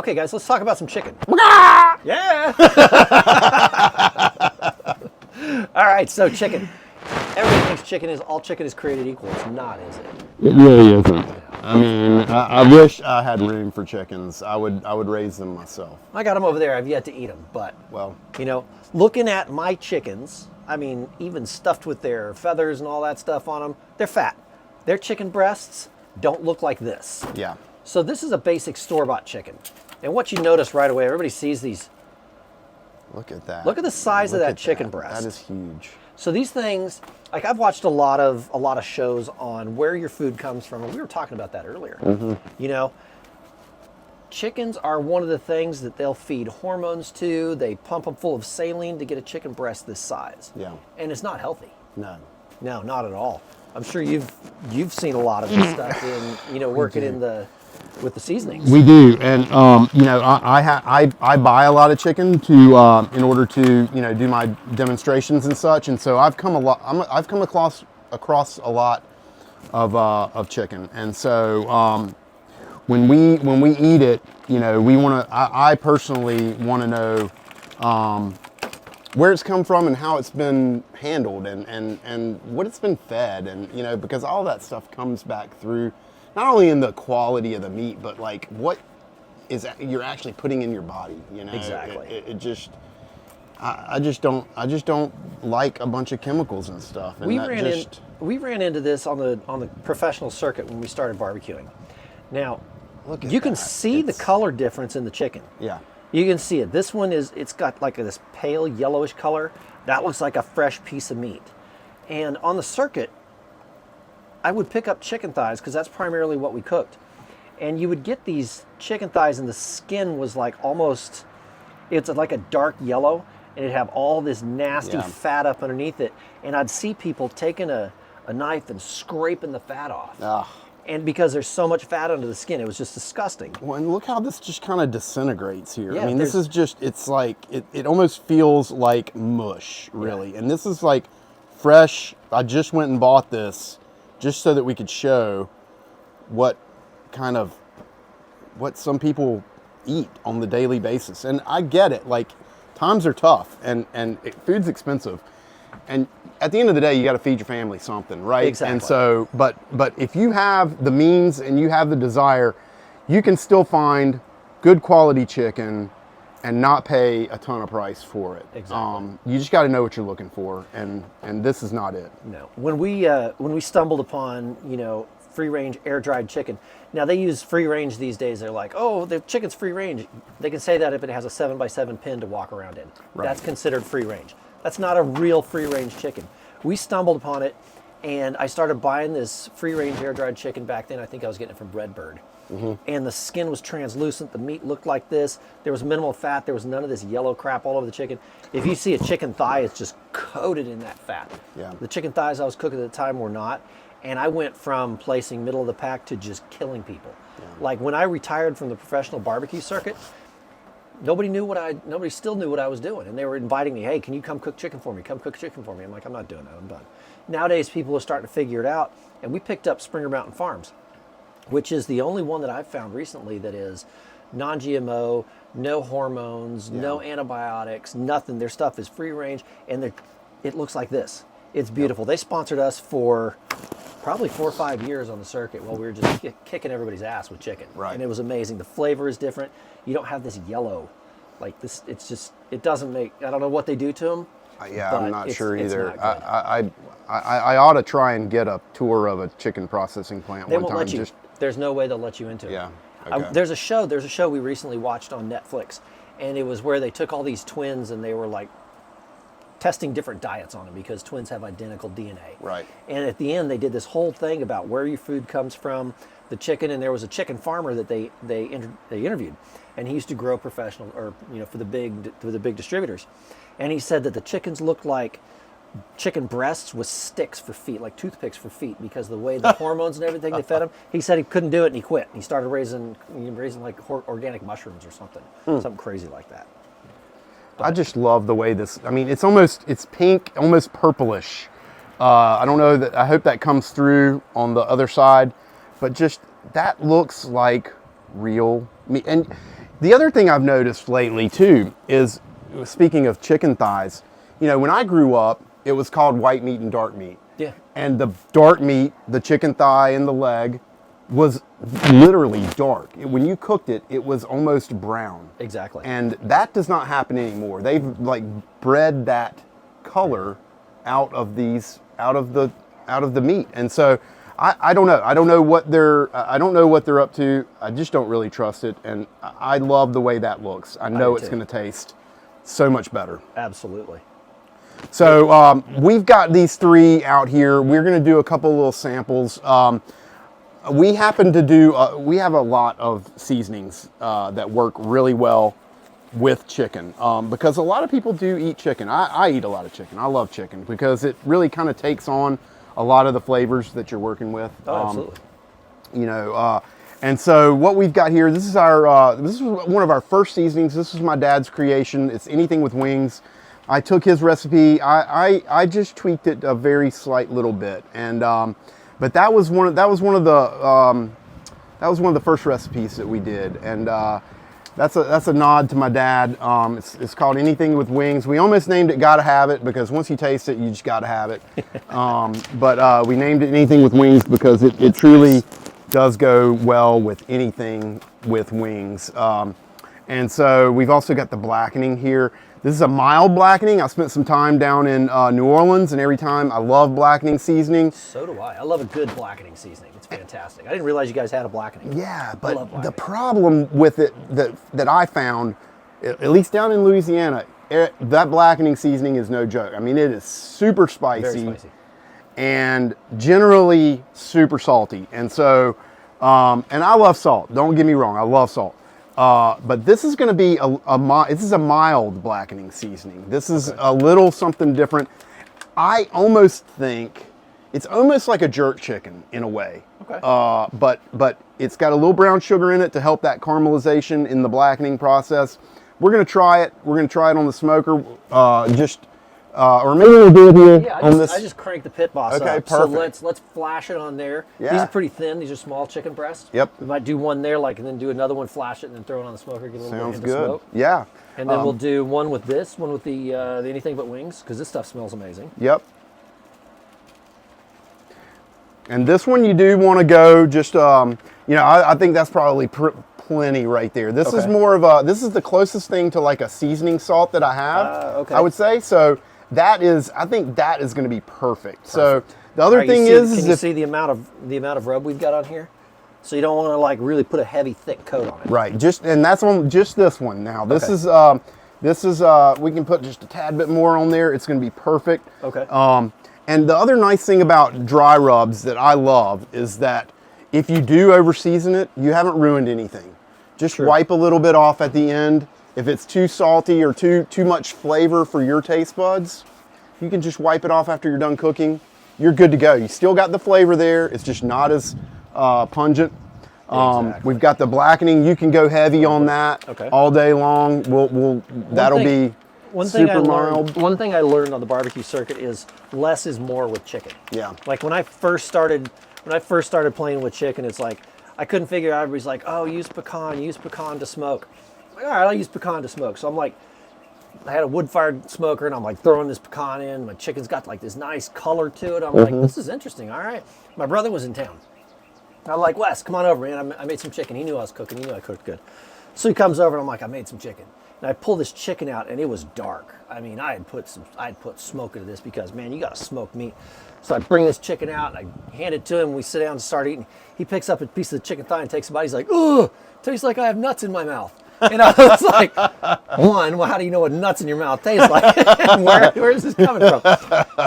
Okay, guys, let's talk about some chicken. Yeah. All right, so chicken. Everybody thinks all chicken is created equal. It's not, is it? It really isn't. I mean, I wish I had room for chickens. I would raise them myself. I got them over there. I've yet to eat them, but Well, you know, looking at my chickens, I mean, even stuffed with their feathers and all that stuff on them, they're fat. Their chicken breasts don't look like this. yeah. So this is a basic store-bought chicken. And what you notice right away, everybody sees these. Look at that. Look at the size of Look that at chicken breast. That is huge. So these things, like I've watched a lot of shows on where your food comes from, and we were talking about that earlier. You know, chickens are one of the things that they'll feed hormones to. They pump them full of saline to get a chicken breast this size. Yeah. And it's not healthy. No. No, not at all. I'm sure you've seen a lot of this stuff in working with the seasonings. We do, and I buy a lot of chicken to in order to do my demonstrations and such, and so I've come across a lot of chicken, and so when we eat it, I personally want to know where it's come from and how it's been handled and what it's been fed, and because all that stuff comes back through. Not only in the quality of the meat, but like what you're actually putting in your body. Exactly. I just don't like a bunch of chemicals and stuff. And we ran into this on the professional circuit when we started barbecuing. Now, look at you can that. see the color difference in the chicken. Yeah. You can see it. This one it's got like this pale yellowish color. That looks like a fresh piece of meat. And on the circuit, I would pick up chicken thighs because that's primarily what we cooked. And you would get these chicken thighs and the skin was like it's like a dark yellow, and it'd have all this nasty fat up underneath it. And I'd see people taking a knife and scraping the fat off. Ugh. And because there's so much fat under the skin, it was just disgusting. Well, and look how this just kind of disintegrates here. Yeah, I mean, this is just, it's like, it almost feels like mush, really. Yeah. And this is like fresh. I just went and bought this just so that we could show what some people eat on the daily basis. And I get it, like times are tough and food's expensive. And at the end of the day, you got to feed your family something, right? Exactly. And so, but if you have the means and you have the desire, you can still find good quality chicken and not pay a ton of price for it. Exactly. You just got to know what you're looking for, and this is not it. No. When we stumbled upon free range air dried chicken, now they use free range these days. They're like, oh, the chicken's free range. They can say that if it has a 7x7 pin to walk around in. Right. That's considered free range. That's not a real free range chicken. We stumbled upon it, and I started buying this free range air dried chicken back then. I think I was getting it from Redbird. Mm-hmm. And the skin was translucent. The meat looked like this. There was minimal fat. There was none of this yellow crap all over the chicken. If you see a chicken thigh, it's just coated in that fat. Yeah. The chicken thighs I was cooking at the time were not. And I went from placing middle of the pack to just killing people. Yeah. Like when I retired from the professional barbecue circuit, nobody still knew what I was doing. And they were inviting me, hey, can you come cook chicken for me? Come cook chicken for me. I'm like, I'm not doing that. I'm done. Nowadays, people are starting to figure it out. And we picked up Springer Mountain Farms, which is the only one that I've found recently that is non-GMO, no hormones, no antibiotics, nothing. Their stuff is free range, and it looks like this. It's beautiful. Yep. They sponsored us for probably 4 or 5 years on the circuit while we were just kicking everybody's ass with chicken. Right. And it was amazing. The flavor is different. You don't have this yellow, like this. It's just, it doesn't make, I don't know what they do to them. I'm not sure either. I ought to try and get a tour of a chicken processing plant They one won't time. let you. There's no way they'll let you into it. Yeah. Okay. There's a show we recently watched on Netflix, and it was where they took all these twins and they were like testing different diets on them because twins have identical DNA. Right. And at the end, they did this whole thing about where your food comes from, the chicken, and there was a chicken farmer that they interviewed, and he used to grow professional for the big distributors, and he said that the chickens looked like chicken breasts with sticks for feet, like toothpicks for feet, because the way the hormones and everything they fed him. He said he couldn't do it, and he quit. He started raising like organic mushrooms or something crazy like that. I just love the way this, I mean, it's pink, almost purplish. I don't know I hope that comes through on the other side, but just, that looks like real meat. And The other thing I've noticed lately too is, speaking of chicken thighs, you know, when I grew up, it was called white meat and dark meat. Yeah. And the dark meat, the chicken thigh and the leg, was literally dark. When you cooked it, it was almost brown. Exactly. And that does not happen anymore. They've like bred that color out of the meat. And so I don't know. I don't know what they're up to. I just don't really trust it. And I love the way that looks. I know it's going to taste so much better. Absolutely. So we've got these 3 out here. We're going to do a couple little samples. We happen to do, we have a lot of seasonings that work really well with chicken because a lot of people do eat chicken. I eat a lot of chicken. I love chicken because it really kind of takes on a lot of the flavors that you're working with. Oh, absolutely. You know, and so what we've got here, this is one of our first seasonings. This is my dad's creation. It's anything with wings. I took his recipe. I just tweaked it a very slight little bit, and but that was one of the first recipes that we did, and that's a nod to my dad. It's called Anything with Wings. We almost named it Gotta Have It because once you taste it, you just gotta have it. But we named it Anything with Wings because it truly does go well with anything with wings. And so we've also got the blackening here. This is a mild blackening. I spent some time down in New Orleans, and every time I love blackening seasoning. So do I. I love a good blackening seasoning. It's fantastic. I didn't realize you guys had a blackening. Yeah, but the problem with it that I found, at least down in Louisiana, that blackening seasoning is no joke. I mean, it is super spicy. Very spicy. And generally super salty. And so, and I love salt. Don't get me wrong, I love salt. But this is going to be this is a mild blackening seasoning. This is a little something different. I almost think it's almost like a jerk chicken in a way. Okay. But it's got a little brown sugar in it to help that caramelization in the blackening process. We're going to try it. We're going to try it on the smoker. Or maybe we'll do it here Yeah, on this. I just cranked the pit boss Okay, up. perfect. So let's flash it on there. Yeah. These are pretty thin. These are small chicken breasts. Yep. We might do one there, and then do another one, flash it, and then throw it on the smoker, get a little Sounds bit into good. smoke. Yeah. And then we'll do one with the Anything But Wings, because this stuff smells amazing. Yep. And this one you do want to go just, I think that's probably plenty right there. This is more of this is the closest thing to like a seasoning salt that I have, I would say. So I think that is going to be perfect. So the other thing is, can you see the amount of rub we've got on here? So you don't want to like really put a heavy, thick coat on it. Right. And that's on just this one. Now this is we can put just a tad bit more on there. It's going to be perfect. Okay. And the other nice thing about dry rubs that I love is that if you do over season it, you haven't ruined anything. Just wipe a little bit off at the end. If it's too salty or too much flavor for your taste buds, you can just wipe it off after you're done cooking. You're good to go. You still got the flavor there. It's just not as pungent. Exactly. We've got the blackening. You can go heavy on that all day long. That'll be super mild. One thing I learned on the barbecue circuit is less is more with chicken. Yeah. Like when I first started playing with chicken, it's like I couldn't figure out. Everybody's like, "Oh, use pecan to smoke." I'm like, all right, I'll use pecan to smoke. So I'm like, I had a wood-fired smoker, and I'm like throwing this pecan in. My chicken's got like this nice color to it. I'm like, this is interesting. All right. My brother was in town. I'm like, Wes, come on over, man. I made some chicken. He knew I was cooking. He knew I cooked good. So he comes over, and I'm like, I made some chicken. And I pull this chicken out, and it was dark. I mean, I had put smoke into this because, man, you got to smoke meat. So I bring this chicken out, and I hand it to him. We sit down and start eating. He picks up a piece of the chicken thigh and takes a bite. He's like, ugh, tastes like I have nuts in my mouth. And I was like, well, how do you know what nuts in your mouth taste like? Where is this coming from?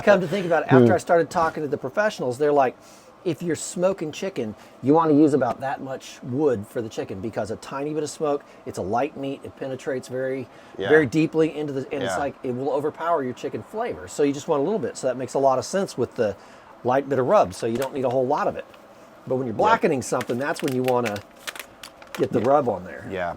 Come to think about it, after I started talking to the professionals, they're like, if you're smoking chicken, you want to use about that much wood for the chicken because a tiny bit of smoke, it's a light meat, it penetrates very deeply into the, and it's like, it will overpower your chicken flavor. So you just want a little bit. So that makes a lot of sense with the light bit of rub. So you don't need a whole lot of it. But when you're blackening something, that's when you want to get the rub on there. Yeah.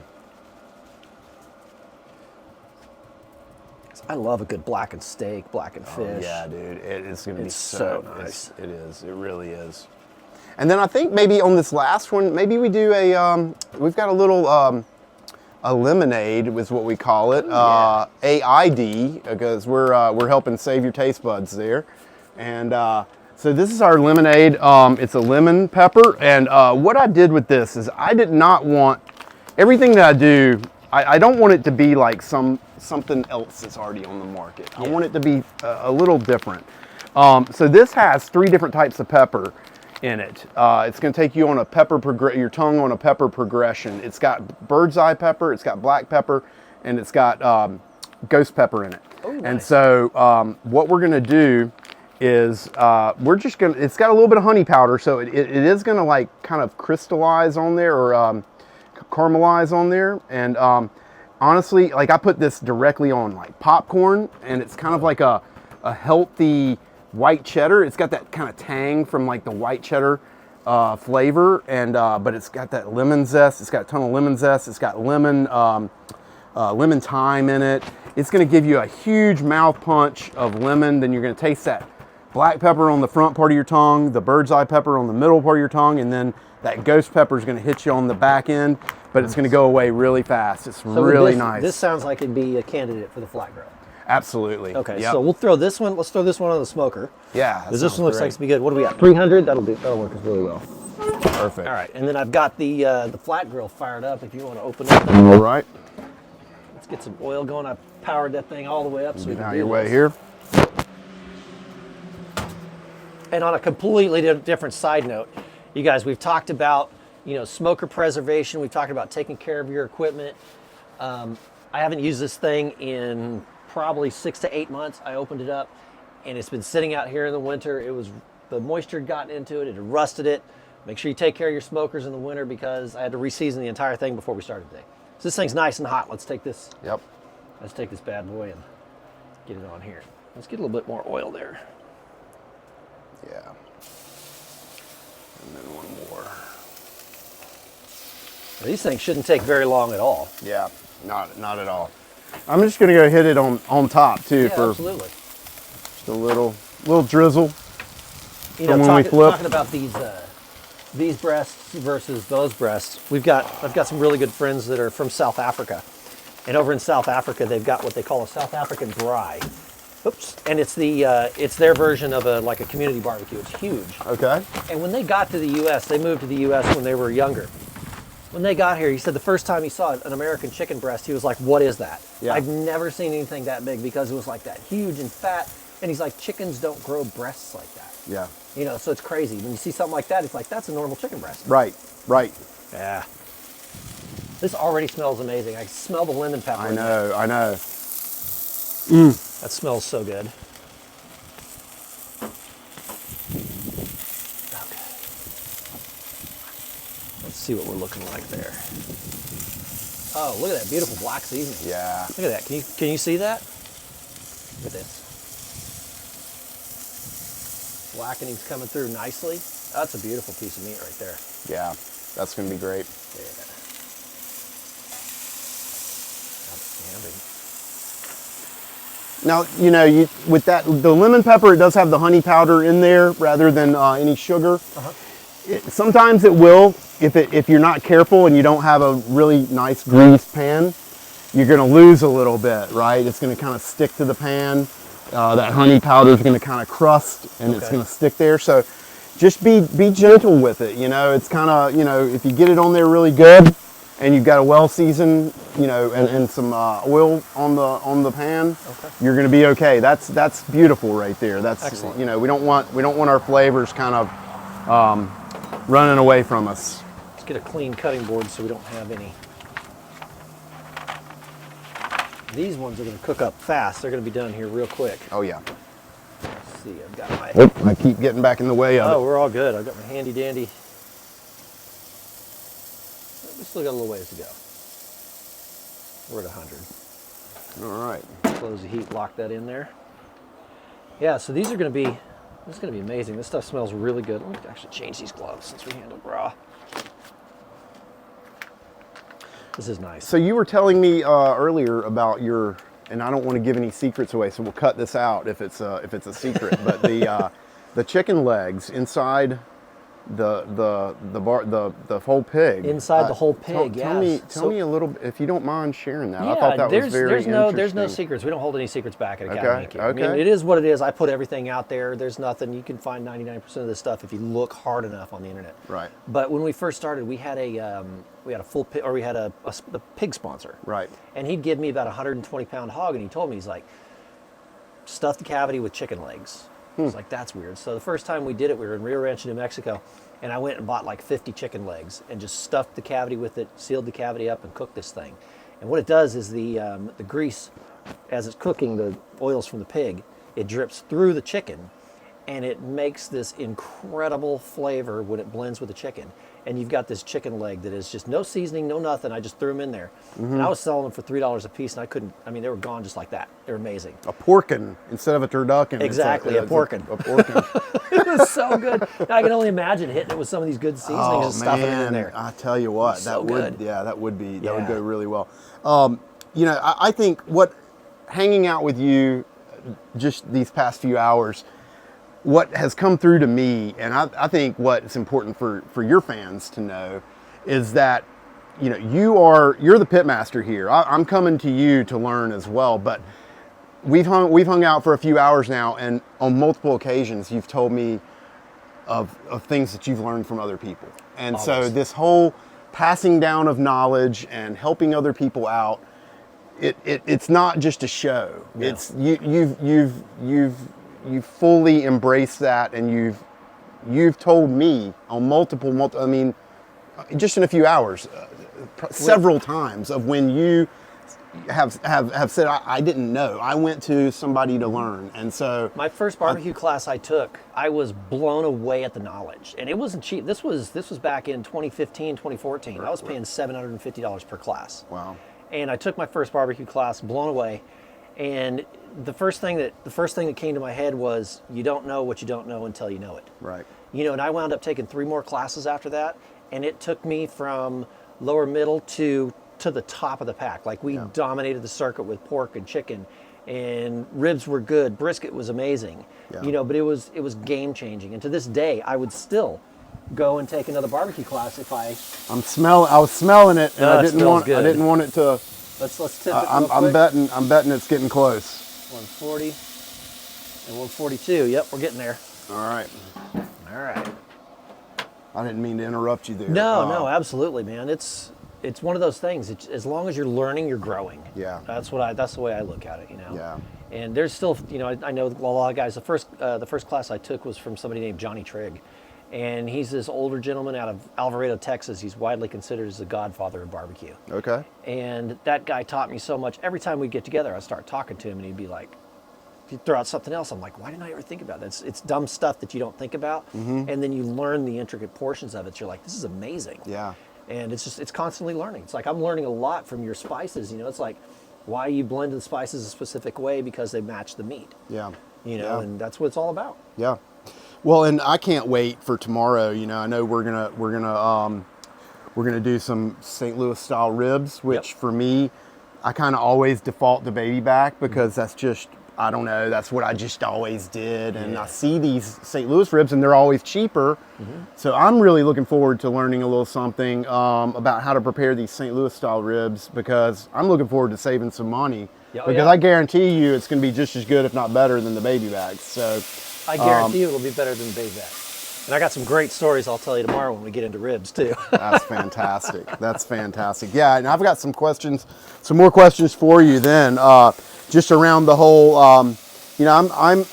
I love a good blackened steak, blackened fish. Yeah, dude, it's going to be so nice. It is. It really is. And then I think maybe on this last one, maybe we do we've got a little a lemonade is what we call it. AID, because we're helping save your taste buds there. And so this is our lemonade. It's a lemon pepper. And what I did with this is I did not want everything that I do. I don't want it to be like something else that's already on the market. I want it to be a little different. So this has 3 different types of pepper in it. It's going to take you on a your tongue on a pepper progression. It's got bird's eye pepper, it's got black pepper, and it's got ghost pepper in it. Oh, nice. And so what we're going to do is it's got a little bit of honey powder, so it is going to like kind of crystallize on there or caramelize on there. And honestly, like I put this directly on like popcorn, and it's kind of like a healthy white cheddar. It's got that kind of tang from like the white cheddar flavor, and but it's got that lemon zest. It's got a ton of lemon zest. It's got lemon thyme in it. It's going to give you a huge mouth punch of lemon. Then you're going to taste that black pepper on the front part of your tongue, the bird's eye pepper on the middle part of your tongue, and then that ghost pepper is going to hit you on the back end, but it's going to go away really fast. It's really nice. This sounds like it'd be a candidate for the flat grill. Absolutely. Okay, Yep. so we'll throw this one. Let's throw this one on the smoker. Yeah. Because this one looks like it's be good. What do we got? 300. That'll work us really well. Perfect. All right, and then I've got the flat grill fired up. If you want to open it, All right. let's get some oil going. I powered that thing all the way up so we can Now do your way this. here. And on a completely different side note, you guys, we've talked about smoker preservation. We've talked about taking care of your equipment. I haven't used this thing in probably 6 to 8 months. I opened it up, and it's been sitting out here in the winter. The moisture had gotten into it. It had rusted it. Make sure you take care of your smokers in the winter because I had to reseason the entire thing before we started today. So this thing's nice and hot. Let's take this. Yep. Let's take this bad boy and get it on here. Let's get a little bit more oil there. Yeah. And then one more. These things shouldn't take very long at all. Yeah. Not at all. I'm just gonna go hit it on top too for absolutely. just a little drizzle. When we flip. Talking about these breasts versus those breasts, I've got some really good friends that are from South Africa, and over in South Africa they've got what they call a South African dry. Oops, and it's their version of a community barbecue. It's huge. Okay. And when they got to the U.S., they moved to the U.S. when they were younger. When they got here, he said the first time he saw an American chicken breast, he was like, "What is that?" Yeah. I've never seen anything that big because it was like that huge and fat. And he's like, chickens don't grow breasts like that. Yeah. So it's crazy. When you see something like that, it's like, that's a normal chicken breast. Right. Yeah. This already smells amazing. I can smell the lemon pepper. I know. That smells so good. Okay. Let's see what we're looking like there. Oh, look at that beautiful black seasoning. Yeah. Look at that. Can you see that? Look at this. Blackening's coming through nicely. That's a beautiful piece of meat right there. Yeah. That's gonna be great. Yeah. Outstanding. Now, with the lemon pepper, it does have the honey powder in there rather than any sugar. Sometimes it will, if you're not careful and you don't have a really nice greased pan, you're going to lose a little bit, right? It's going to kind of stick to the pan. That honey powder is going to kind of crust and it's going to stick there. So just be gentle with it. It's kind of, if you get it on there really good and you've got a well seasoned, and some oil on the pan, you're going to be okay. That's beautiful right there. That's excellent. We don't want our flavors kind of running away from us. Let's get a clean cutting board so we don't have any. These ones are going to cook up fast. They're going to be done here real quick. Oh yeah. Let's see, I've got my. Oop, I keep getting back in the way of it. Oh, we're all good. I've got my handy dandy. We still got a little ways to go. We're at 100. All right. Close the heat, lock that in there. Yeah, so these are going to be. This is going to be amazing. This stuff smells really good. Let me actually change these gloves since we handled raw. This is nice. So you were telling me earlier about and I don't want to give any secrets away, so we'll cut this out if it's a secret. But the chicken legs inside the whole pig. Inside the whole pig, Tell me a little, if you don't mind sharing that. Yeah, I thought that was very interesting. there's no secrets. We don't hold any secrets back at Academy Okay, Q. I mean, okay. it is what it is. I put everything out there. There's nothing. You can find 99% of this stuff if you look hard enough on the internet. Right. But when we first started, we had a full pig, or we had a pig sponsor. Right. And he'd give me about a 120-pound hog, and he told me, he's like, stuff the cavity with chicken legs. I was like, that's weird. So the first time we did it, we were in Rio Rancho, New Mexico, and I went and bought like 50 chicken legs and just stuffed the cavity with it, sealed the cavity up, and cooked this thing. And what it does is the grease, as it's cooking, the oils from the pig, it drips through the chicken, and it makes this incredible flavor when it blends with the chicken. And you've got this chicken leg that is just no seasoning, no nothing. I just threw them in there. And I was selling them for $3 a piece, and I couldn't, I mean, they were gone just like that. They were amazing. A porkin instead of a turducken. Exactly, a porkin. A porkin. It was so good. Now, I can only imagine hitting it with some of these good seasonings and stuffing it in there. I tell you what, So good. that would go really well. You know, I think hanging out with you just these past few hours, what has come through to me, and I think what's important for your fans to know, is that, you know, you're the pit master here. I'm coming to you to learn as well, but we've hung out for a few hours now, and on multiple occasions you've told me of things that you've learned from other people. And Always. So this whole passing down of knowledge and helping other people out, it's not just a show. No. It's you've fully embraced that, and you've told me on multiple, I mean, just in a few hours, several times, of when you have said, I didn't know. I went to somebody to learn. And so my first barbecue class I took, I was blown away at the knowledge. And it wasn't cheap. This was back in 2015, 2014. I was paying $750 per class. Wow. And I took my first barbecue class, blown away. And the first thing that came to my head was, you don't know what you don't know until you know it. Right. You know, and I wound up taking 3 more classes after that, and it took me from lower middle to the top of the pack. Like, we dominated the circuit with pork and chicken, and ribs were good, brisket was amazing. Yeah. You know, but it was game changing. And to this day, I would still go and take another barbecue class if I was smelling it, and I it didn't smells good. I didn't want it to. let's tip it real I'm quick. betting it's getting close. 140 and 142. Yep, we're getting there. All right. All right. I didn't mean to interrupt you there. No, absolutely, man. It's one of those things. It's, as long as you're learning, you're growing. Yeah. That's the way I look at it, you know. Yeah. And there's still, you know, I know a lot of guys. The first class I took was from somebody named Johnny Trigg, and he's this older gentleman out of Alvarado, Texas. He's widely considered as the godfather of barbecue. Okay. And that guy taught me so much. Every time we get together, I start talking to him, and he'd be like, he'd throw out something else. I'm like, why didn't I ever think about that? It's dumb stuff that you don't think about, and then you learn the intricate portions of it. You're like, this is amazing. Yeah. And it's constantly learning. It's like, I'm learning a lot from your spices. You know, it's like, why you blend the spices a specific way, because they match the meat. Yeah. You know, Yeah. and that's what it's all about. Yeah. Well, and I can't wait for tomorrow. You know, I know we're gonna do some St. Louis style ribs, which for me, I kind of always default to baby back, because that's just, I don't know, that's what I just always did. And I see these St. Louis ribs, and they're always cheaper. So I'm really looking forward to learning a little something about how to prepare these St. Louis style ribs, because I'm looking forward to saving some money. Because I guarantee you it's going to be just as good, if not better, than the baby bags. So I guarantee you it'll be better than the baby back. And I got some great stories I'll tell you tomorrow when we get into ribs too. That's fantastic. That's fantastic. Yeah, and I've got some more questions for you then, just around the whole, you know, I'm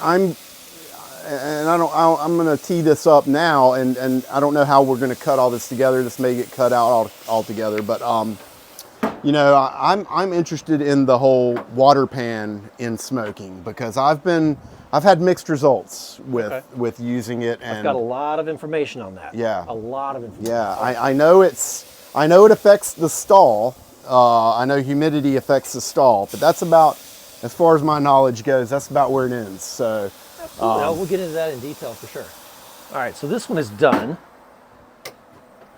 going to tee this up now, and I don't know how we're going to cut all this together. This may get cut out altogether, but you know, I'm interested in the whole water pan in smoking, because I've had mixed results with using it, and I've got a lot of information on that. Yeah. A lot of information. yeah, I know it affects the stall. I know humidity affects the stall, but that's about, as far as my knowledge goes, that's about where it ends. So We'll get into that in detail for sure. All right, so this one is done.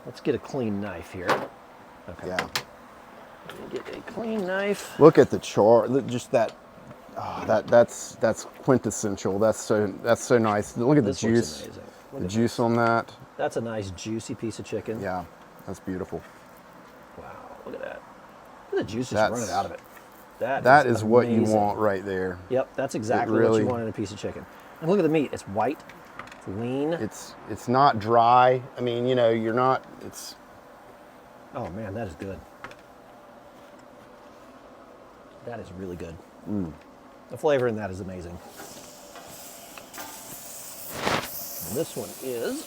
Let's get a clean knife here. Okay. yeah, Get a clean knife. look at the char. Just that. Oh, that's quintessential. That's so nice. Look at the This looks juice. amazing. The juice on that. That's a nice juicy piece of chicken. Yeah, that's beautiful. Wow, look at that. Look at the juice just That's- running out of it. That is what you amazing. want right there. Yep, that's exactly what really- you want in a piece of chicken. And look at the meat. It's white, it's lean. It's not dry. I mean, you know, you're not. It's Oh man, that is good. That is really good. The flavor in that is amazing. And this one is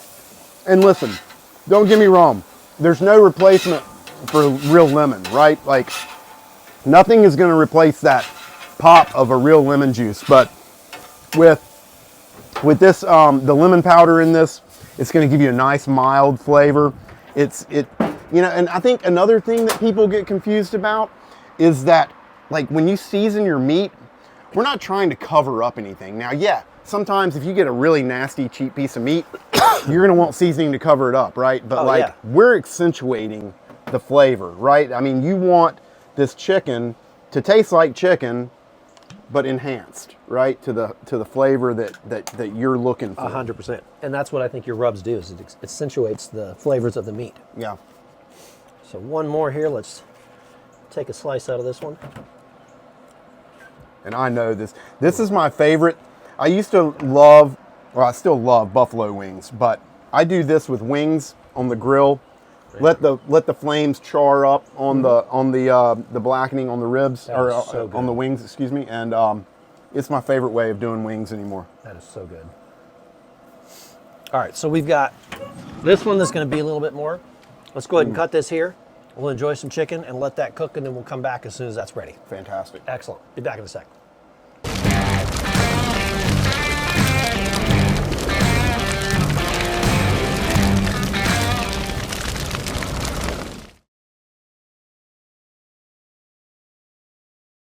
And listen, don't get me wrong. There's no replacement for real lemon, right? Like, nothing is going to replace that pop of a real lemon juice. But with this, the lemon powder in this, it's going to give you a nice mild flavor. You know, and I think another thing that people get confused about is that, like, when you season your meat, we're not trying to cover up anything. Now, yeah, sometimes if you get a really nasty, cheap piece of meat, you're gonna want seasoning to cover it up, right? But we're accentuating the flavor, right? I mean, you want this chicken to taste like chicken, but enhanced, right? To the flavor that you're looking for. 100%. And that's what I think your rubs do, is it accentuates the flavors of the meat. Yeah. So one more here. Let's take a slice out of this one. And I know this. This is my favorite. I used to love, well, I still love buffalo wings, but I do this with wings on the grill. Let the flames char up on the blackening on the ribs, That or is so good. on the wings, excuse me. And it's my favorite way of doing wings anymore. That is so good. All right, so we've got this one that's going to be a little bit more. Let's go ahead and cut this here. We'll enjoy some chicken and let that cook, and then we'll come back as soon as that's ready. Fantastic. Excellent. Be back in a sec.